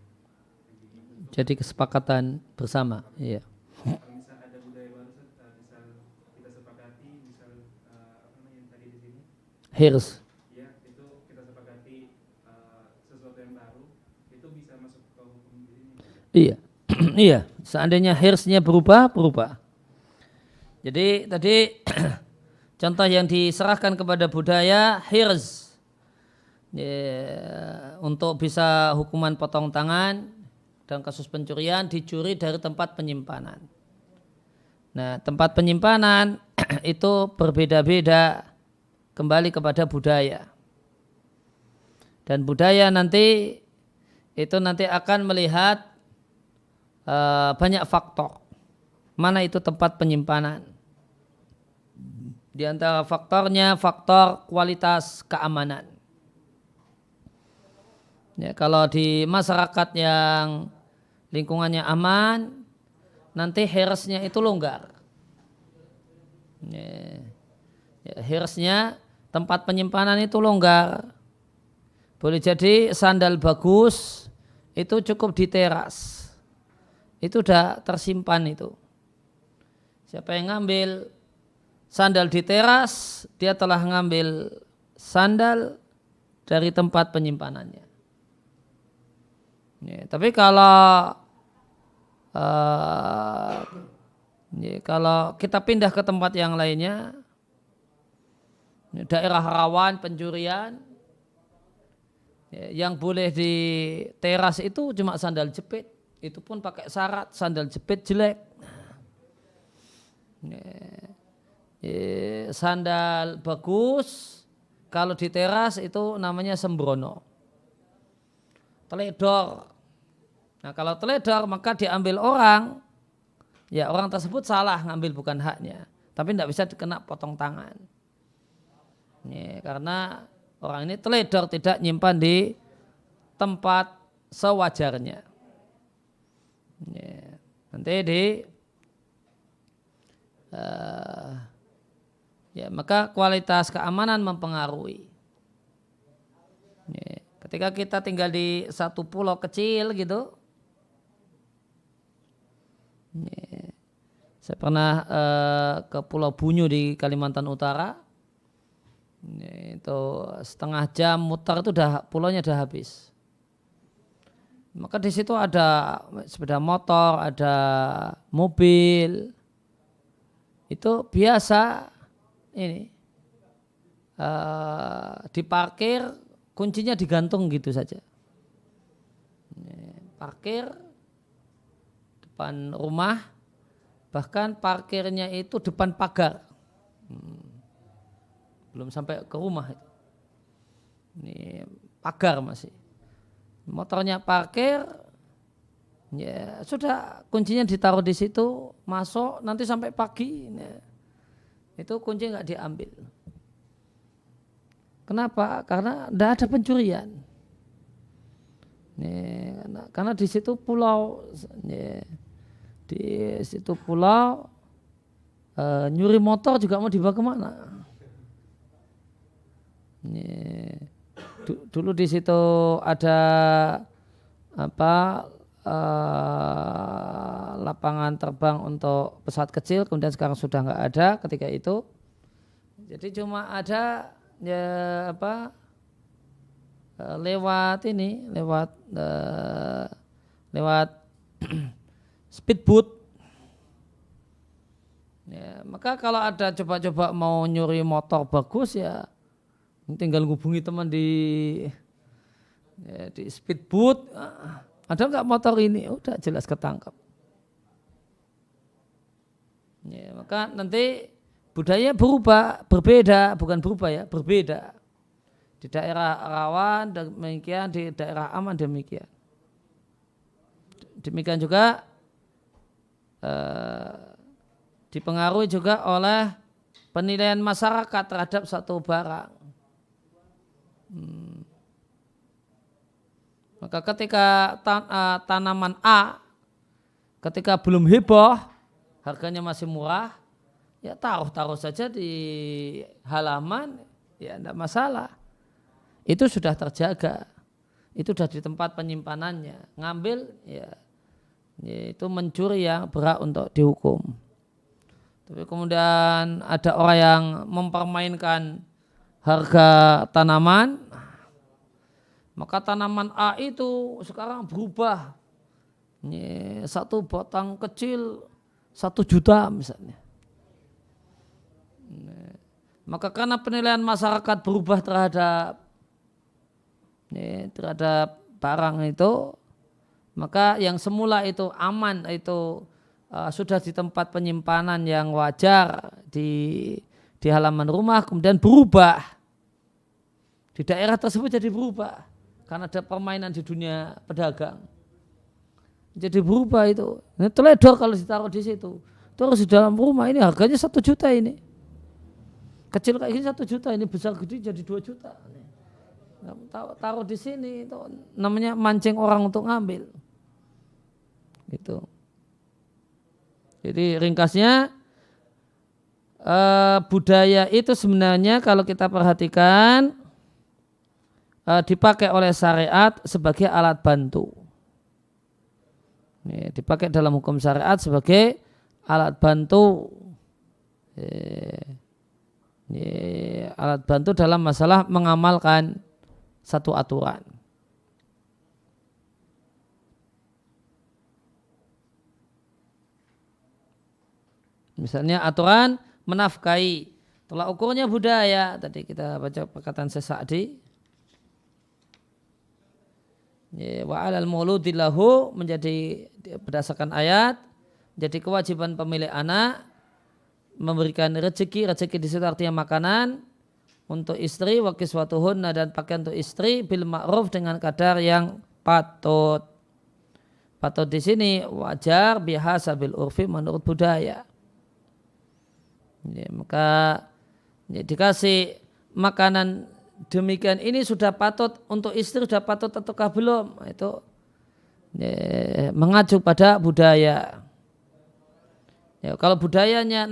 Jadi kesepakatan bersama. Iya. Kalau misal ada budaya baru, misal kita sepakati, misal apa namanya yang tadi di sini? Hirs. Ya, itu kita sepakati sesuatu yang baru, itu bisa masuk ke hukum di sini. Iya. Iya. Seandainya hirsnya berubah. Jadi tadi contoh yang diserahkan kepada budaya hirs, ya, untuk bisa hukuman potong tangan dalam kasus pencurian, dicuri dari tempat penyimpanan. Nah, tempat penyimpanan itu berbeda-beda kembali kepada budaya. Dan budaya nanti akan melihat banyak faktor. Mana itu tempat penyimpanan? Di antara faktornya faktor kualitas keamanan. Ya, kalau di masyarakat yang lingkungannya aman, nanti hirsnya itu longgar. Ya, hirsnya tempat penyimpanan itu longgar. Boleh jadi sandal bagus itu cukup di teras. Itu sudah tersimpan itu. Siapa yang ngambil sandal di teras, dia telah ngambil sandal dari tempat penyimpanannya. Ya, tapi kalau kita pindah ke tempat yang lainnya, daerah rawan pencurian, yang boleh di teras itu cuma sandal jepit, itu pun pakai syarat sandal jepit jelek. Sandal bagus kalau di teras itu namanya sembrono, teledor. Nah, kalau teledor maka diambil orang, ya orang tersebut salah ngambil, bukan haknya, tapi tidak bisa dikena potong tangan. Karena orang ini teledor tidak nyimpan di tempat sewajarnya. Ya, nanti maka kualitas keamanan mempengaruhi. Ya, ketika kita tinggal di satu pulau kecil gitu, ya, saya pernah ke Pulau Bunyu di Kalimantan Utara, ya, itu setengah jam muter itu pulaunya udah habis. Maka di situ ada sepeda motor, ada mobil, itu biasa ini diparkir, kuncinya digantung gitu saja. Parkir depan rumah, bahkan parkirnya itu depan pagar, belum sampai ke rumah. Ini pagar masih. Motornya parkir, ya sudah kuncinya ditaruh di situ, masuk nanti sampai pagi. Ya. Itu kunci nggak diambil. Kenapa? Karena tidak ada pencurian. Karena di situ pulau, di situ pulau nyuri motor juga mau dibawa kemana? Dulu di situ ada lapangan terbang untuk pesawat kecil, kemudian sekarang sudah nggak ada ketika itu. Jadi cuma ada lewat speedboat. Ya, maka kalau ada coba-coba mau nyuri motor bagus ya tinggal hubungi teman di speedboat. Ada nggak motor ini? Udah jelas ketangkap. Ya, maka nanti budaya berbeda, bukan berubah ya, berbeda. Di daerah rawan demikian, di daerah aman demikian. Demikian juga dipengaruhi juga oleh penilaian masyarakat terhadap satu barang. Maka ketika tanaman A ketika belum heboh, harganya masih murah, ya taruh saja di halaman, ya tidak masalah. Itu sudah terjaga, itu sudah di tempat penyimpanannya. Ngambil, ya itu mencuri yang berhak untuk dihukum. Tapi kemudian ada orang yang mempermainkan harga tanaman, maka tanaman A itu sekarang berubah. Satu batang kecil 1 juta misalnya. Maka karena penilaian masyarakat berubah terhadap barang itu, maka yang semula itu aman, itu sudah di tempat penyimpanan yang wajar di halaman rumah, kemudian berubah. Di daerah tersebut jadi berubah. Karena ada permainan di dunia pedagang. Jadi berubah itu. Ini teledor kalau ditaruh di situ. Terus di dalam rumah ini harganya 1 juta ini. Kecil kayak gini 1 juta, ini besar gede jadi 2 juta. Taruh di sini itu namanya mancing orang untuk ngambil. Gitu. Jadi ringkasnya budaya itu sebenarnya kalau kita perhatikan dipakai oleh syariat sebagai alat bantu. Dipakai dalam hukum syariat sebagai alat bantu. Alat bantu dalam masalah mengamalkan satu aturan. Misalnya aturan menafkahi, tolak ukurnya budaya. Tadi kita baca perkataan Sa'di. Wa 'alal mauludi lahu menjadi berdasarkan ayat, jadi kewajiban pemilik anak memberikan rezeki di situ artinya makanan untuk istri, wa kiswatuhunna dan pakaian untuk istri bil ma'ruf dengan kadar yang patut. Patut di sini wajar bihasabil urfi menurut budaya. Maka dikasih makanan demikian ini sudah patut untuk istri, sudah patut ataukah belum? Itu mengacu pada budaya. Ya, kalau budayanya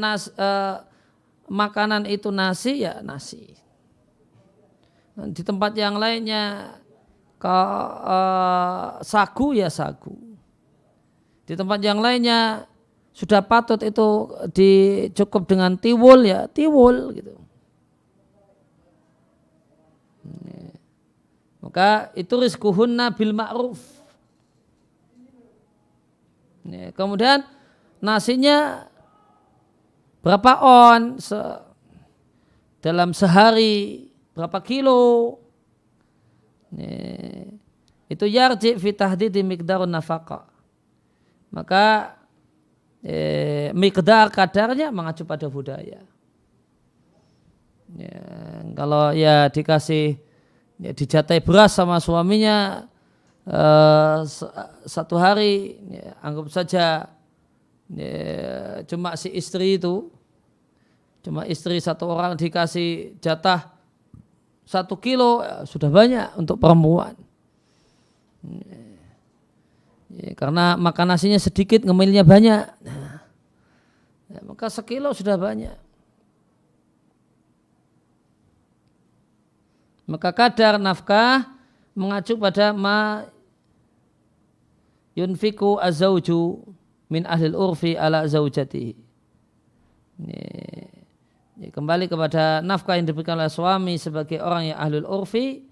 makanan itu nasi, ya nasi. Di tempat yang lainnya sagu, ya sagu. Di tempat yang lainnya sudah patut itu cukup dengan tiwul, ya tiwul gitu. Maka itu rizquhunna bil ma'ruf. Kemudian nasinya berapa on dalam sehari, berapa kilo. Itu yarji fi tahdidi miqdarun nafaqah. Maka miqdar kadarnya mengacu pada budaya. Ya, kalau ya dikasih dijatai beras sama suaminya satu hari, ya, anggap saja cuma si istri itu, cuma istri satu orang dikasih jatah 1 kilo, ya, sudah banyak untuk perempuan. Ya, karena makan nasinya sedikit, ngemilnya banyak. Nah, ya, maka 1 kilo sudah banyak. Maka kadar nafkah mengacu pada ma yunfiku az-zawju min ahlil urfi ala zaujatihi. Ini kembali kepada nafkah yang diberikan oleh suami sebagai orang yang ahlul urfi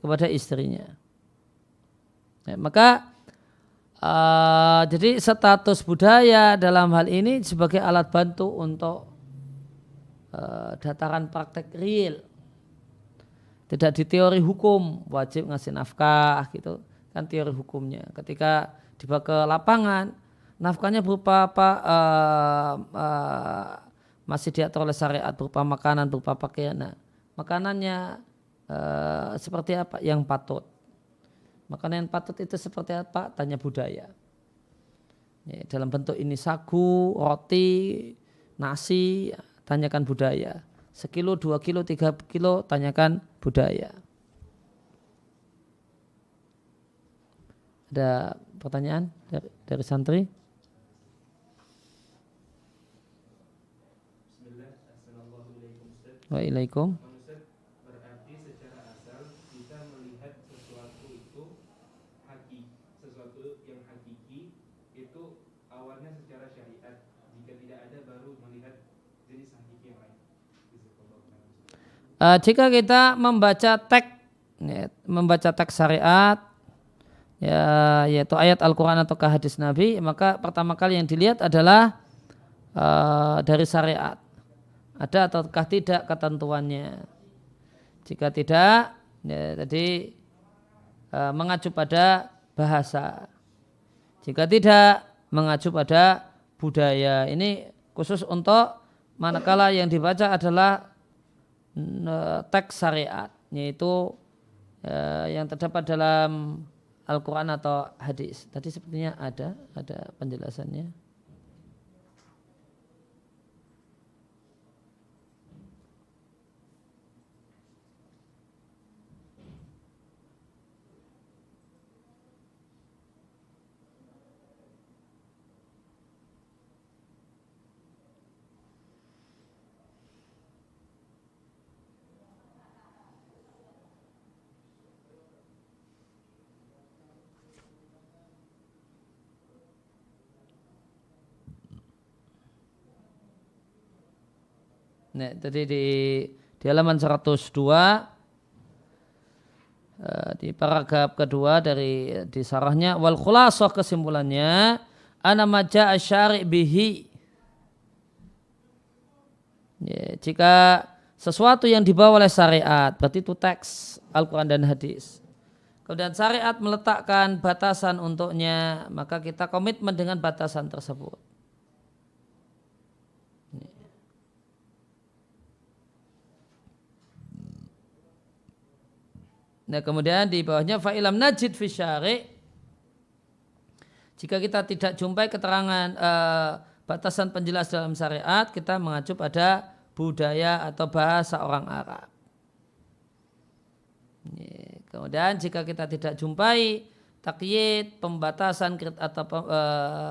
kepada istrinya. Ya, maka jadi status budaya dalam hal ini sebagai alat bantu untuk dataran praktek real. Tidak di teori hukum wajib ngasih nafkah gitu kan, teori hukumnya. Ketika dibawa ke lapangan, nafkahnya berupa apa? Masih diatur oleh syariat, berupa makanan, berupa pakaian. Nah, makanannya seperti apa yang patut? Makanan yang patut itu seperti apa? Tanya budaya. Ya, dalam bentuk ini sagu, roti, nasi, tanyakan budaya. 1 kilo, 2 kilo, 3 kilo, tanyakan budaya. Ada pertanyaan dari santri? Waalaikumsalam. Berarti secara asal kita melihat sesuatu itu sesuatu yang hakiki itu awalnya secara syariat. Jika tidak ada baru melihat jenis hakiki yang lain. Jika kita membaca teks syariat, ya, yaitu ayat Al-Quran atau hadis Nabi, maka pertama kali yang dilihat adalah dari syariat. Ada ataukah tidak ketentuannya. Jika tidak, ya, tadi mengacu pada bahasa. Jika tidak, mengacu pada budaya. Ini khusus untuk manakala yang dibaca adalah teks syariat, yaitu yang terdapat dalam Al-Quran atau hadis. Tadi sepertinya ada penjelasannya. Nah, tadi di halaman 102 di paragraf kedua di sarahnya, wal khulasah, kesimpulannya, ana ma jaa syari' bihi. Ya, jika sesuatu yang dibawa oleh syariat, berarti itu teks Al-Quran dan hadis. Kemudian syariat meletakkan batasan untuknya, maka kita komitmen dengan batasan tersebut. Nah, kemudian di bawahnya fa'ilam najid fi syari', jika kita tidak jumpai keterangan batasan penjelas dalam syariat, kita mengacu pada budaya atau bahasa orang Arab. Kemudian jika kita tidak jumpai takyid, pembatasan atau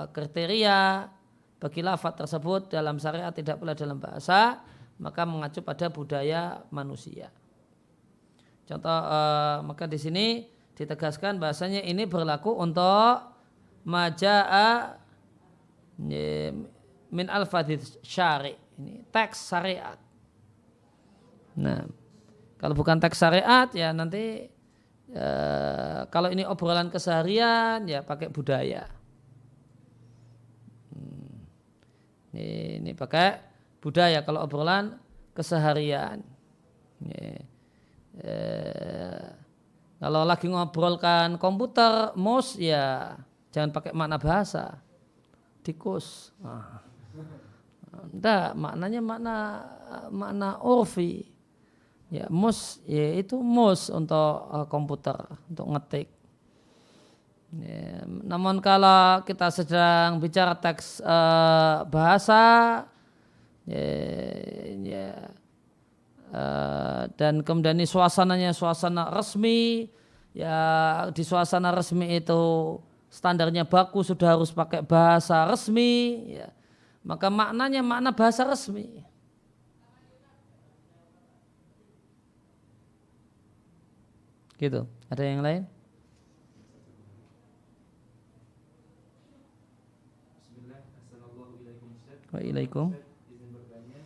kriteria bagi lafaz tersebut dalam syariat tidak pula dalam bahasa, maka mengacu pada budaya manusia. Contoh, maka di sini ditegaskan bahasanya ini berlaku untuk majaa min al-fadhid syari', ini teks syariat. Nah, kalau bukan teks syariat ya nanti kalau ini obrolan keseharian ya pakai budaya. Ini pakai budaya kalau obrolan keseharian. Kalau lagi ngobrolkan komputer, mouse ya jangan pakai makna bahasa. Tikus. Enggak, maknanya makna urfi. Ya, mouse yaitu mouse untuk komputer, untuk ngetik. Ya, namun kalau kita sedang bicara teks bahasa dan kemudian ini suasananya suasana resmi, ya di suasana resmi itu standarnya baku sudah harus pakai bahasa resmi, ya, maka maknanya makna bahasa resmi. Gitu. Ada yang lain? Bismillah, assalamualaikum Ustaz. Waalaikumsalam. Izin bertanya,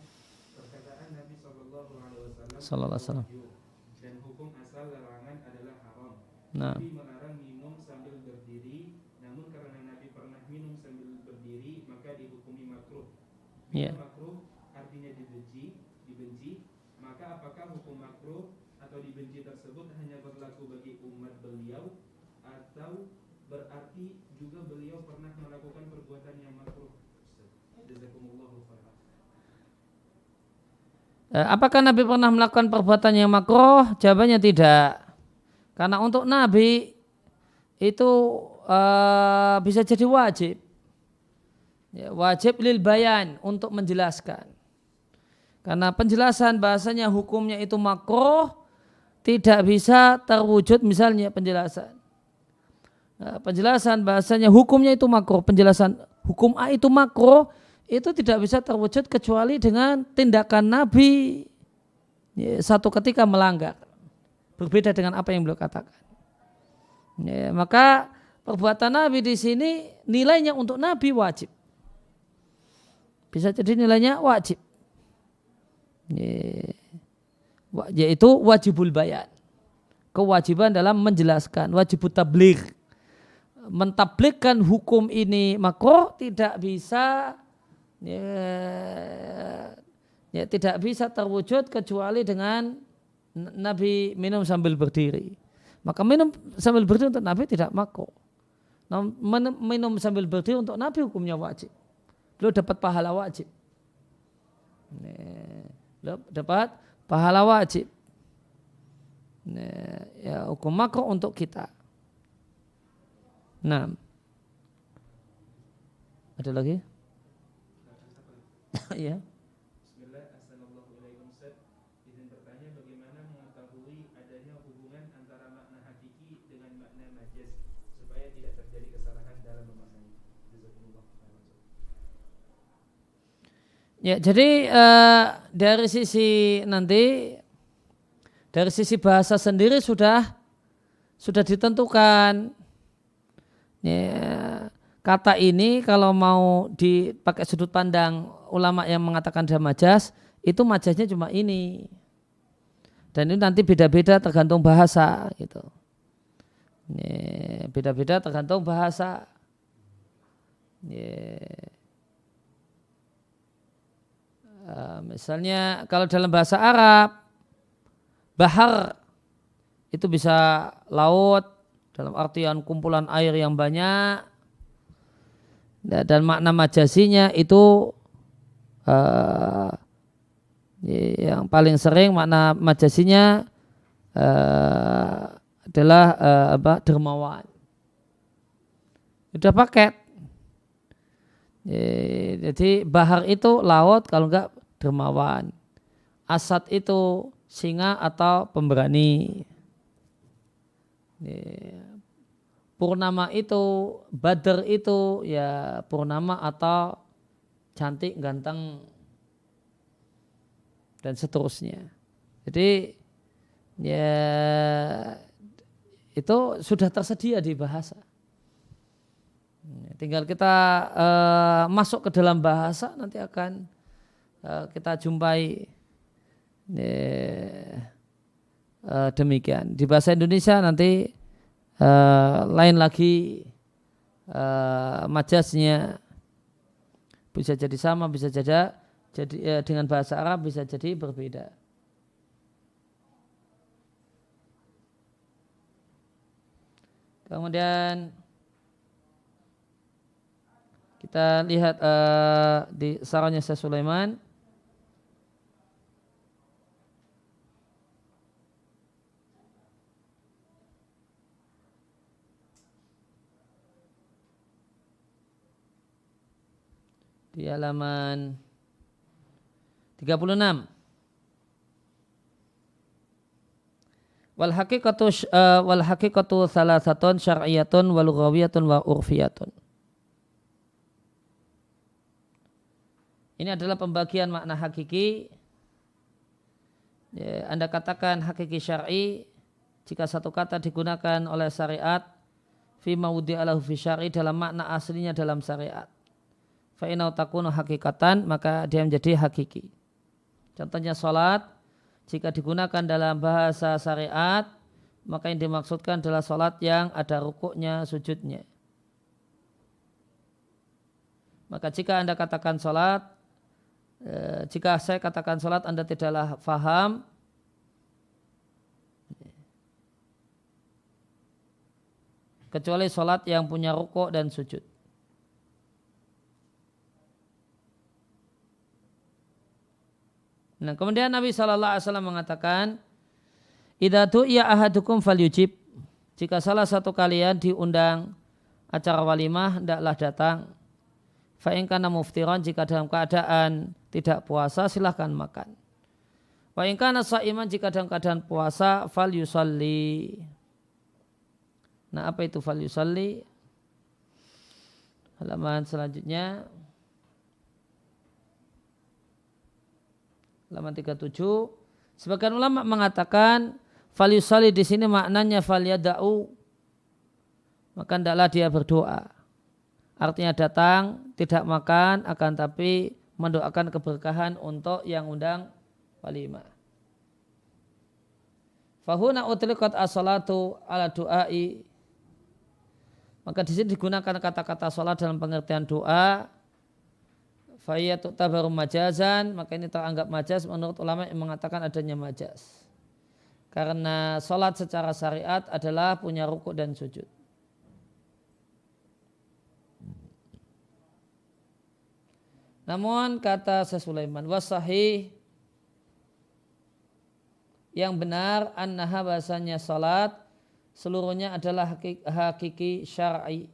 perkataan Nabi SAW Sallallahu alaihi wasallam. dan hukum asal larangan adalah haram. Nah, Nabi melarang minum sambil berdiri, namun karena Nabi pernah minum sambil berdiri, maka dihukumi makruh. Bila ya. makruh artinya dibenci, maka apakah hukum makruh atau dibenci tersebut hanya berlaku bagi umat beliau atau berarti juga beliau pernah melakukan perbuatan yang makruh? Jazakumullahu khairan. Apakah Nabi pernah melakukan perbuatan yang makruh? Jawabannya tidak. Karena untuk Nabi itu bisa jadi wajib. Ya, wajib lil bayan, untuk menjelaskan. Karena penjelasan bahasanya hukumnya itu makruh tidak bisa terwujud, misalnya penjelasan. Penjelasan bahasanya hukumnya itu makruh, penjelasan hukum A itu makruh, itu tidak bisa terwujud kecuali dengan tindakan Nabi satu ketika melanggar. Berbeda dengan apa yang beliau katakan. Ya, maka perbuatan Nabi di sini nilainya untuk Nabi wajib. Bisa jadi nilainya wajib. Yaitu wajibul bayan. Kewajiban dalam menjelaskan, wajibut tabligh. Mentabligkan hukum ini makruh tidak bisa tidak bisa terwujud kecuali dengan Nabi minum sambil berdiri. Maka minum sambil berdiri untuk Nabi tidak makruh. Minum sambil berdiri untuk Nabi hukumnya wajib. Beliau dapat pahala wajib. Beliau dapat pahala wajib. Ya, hukum makruh untuk kita. Nah, ada lagi? Ya. Bismillah, assalamualaikum Ustaz. Izin bertanya, bagaimana mengetahui adanya hubungan antara makna hakiki dengan makna majaz supaya tidak terjadi kesalahan dalam memaknai? Jazakumullah khairan. Ya, jadi dari sisi bahasa sendiri sudah ditentukan. Ya, kata ini kalau mau dipakai sudut pandang ulama yang mengatakan dia majaz, itu majaznya cuma ini. Dan ini nanti beda-beda tergantung bahasa gitu. Ya, beda-beda tergantung bahasa. Ya. Misalnya kalau dalam bahasa Arab, bahar itu bisa laut dalam artian kumpulan air yang banyak, dan makna majazinya itu yang paling sering makna majazinya adalah dermawan. Udah paket. Jadi bahar itu laut, kalau enggak dermawan. Asad itu singa atau pemberani. Purnama itu, Badr itu ya purnama atau cantik, ganteng dan seterusnya. Jadi ya itu sudah tersedia di bahasa. Tinggal kita masuk ke dalam bahasa, nanti akan kita jumpai demikian. Di bahasa Indonesia nanti lain lagi majaznya, bisa jadi sama, bisa jadi dengan bahasa Arab bisa jadi berbeda. Kemudian kita lihat di sarannya Syekh Sulaiman. Di halaman 36. Wal haqiqatu salasatun syar'iyyatun wa lughawiyatun wa urfiyatun. Ini adalah pembagian makna hakiki. Ya, Anda katakan hakiki syar'i jika satu kata digunakan oleh syariat fi mawdi'alahu fi syar'i dalam makna aslinya dalam syariat. Fa inau takunu hakikatan, maka dia menjadi hakiki. Contohnya salat, jika digunakan dalam bahasa syariat, maka yang dimaksudkan adalah salat yang ada rukuknya, sujudnya. Maka jika Anda katakan salat, jika saya katakan salat Anda tidaklah faham, kecuali salat yang punya rukuk dan sujud. Nah, kemudian Nabi SAW mengatakan, idza du'iya ahadukum falyujib. Jika salah satu kalian diundang acara walimah, hendaklah datang. Fa in kana muftiran, jika dalam keadaan tidak puasa, silahkan makan. Wa in kana sha'iman, jika dalam keadaan puasa, falyusalli. Nah, apa itu falyusalli? Halaman selanjutnya. Halaman 37. Sebagian ulama mengatakan falyusalli di sini maknanya falyada'u, maka hendaklah dia berdoa. Artinya datang, tidak makan, akan tapi mendoakan keberkahan untuk yang undang walimah. Fahuna utliqat as-salatu ala du'ai. Maka di sini digunakan kata-kata salat dalam pengertian doa. Faya tu'tabaru majazan, maka ini teranggap majaz menurut ulama yang mengatakan adanya majaz. Karena salat secara syariat adalah punya rukuk dan sujud. Namun kata Syekh Sulaiman, wasahih, yang benar annaha bahasanya salat seluruhnya adalah hakiki syar'i.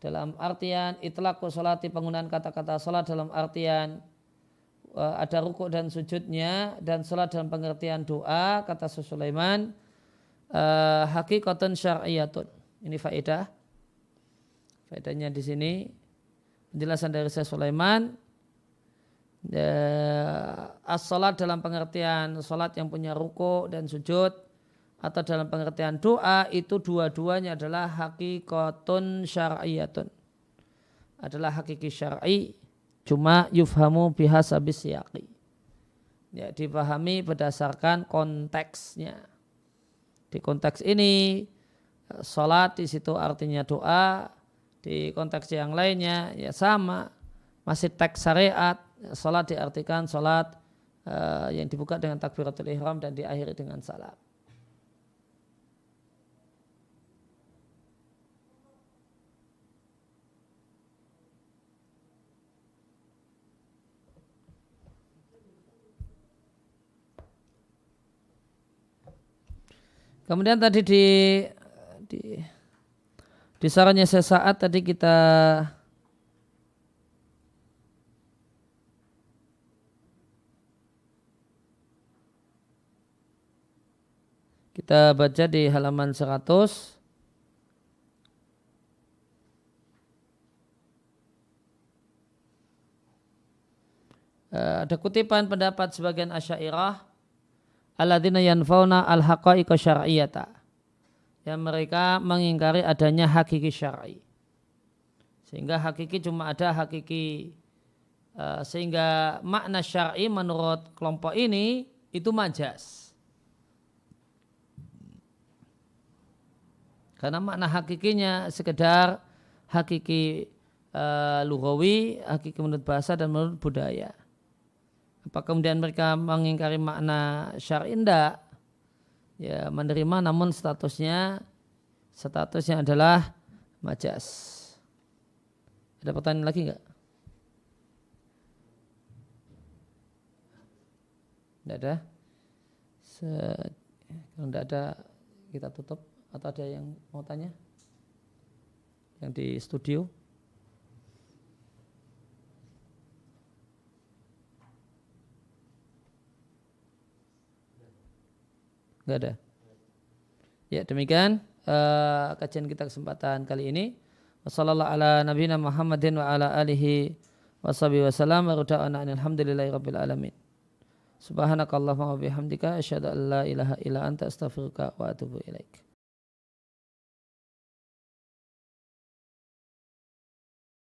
Dalam artian itlaqu sholati, penggunaan kata-kata salat dalam artian ada rukuk dan sujudnya, dan salat dalam pengertian doa, kata Sulaiman, hakikatun syar'iyatun. Ini faedah. Faedahnya di sini penjelasan dari Syekh Sulaiman, as-salat dalam pengertian salat yang punya rukuk dan sujud, atau dalam pengertian doa, itu dua-duanya adalah hakikatun syar'iyatun, adalah hakiki syar'i, cuma yufhamu bihasabis siyaqi, ya, dipahami berdasarkan konteksnya. Di konteks ini salat di situ artinya doa, di konteks yang lainnya ya sama, masih teks syariat. Salat diartikan salat yang dibuka dengan takbiratul ihram dan diakhiri dengan salam. Kemudian tadi di sarannya sesaat tadi kita Kita baca di halaman 100. Ada kutipan pendapat sebagian Asy'ariyah alladzina yanfauna al-haqa'iqa syar'iyyata, yang mereka mengingkari adanya hakiki syar'i. Sehingga hakiki cuma ada hakiki, sehingga makna syar'i menurut kelompok ini itu majas. Karena makna hakikinya sekedar hakiki lughawi, hakiki menurut bahasa dan menurut budaya. Apa kemudian mereka mengingkari makna syar'i? Tidak. Ya, menerima namun statusnya adalah majas. Ada pertanyaan lagi enggak? Tidak ada? Kalau tidak ada kita tutup. Atau ada yang mau tanya? Yang di studio? Enggak ada. Ya, demikian kajian kita kesempatan kali ini. Wassallallahu ala nabiyina Muhammadin wa ala alihi washabihi wasallam wa rada'ana alhamdulillahi rabbil alamin. Subhanakallahumma wa bihamdika asyhadu an la ilaha illa anta astaghfiruka wa atubu ilaik.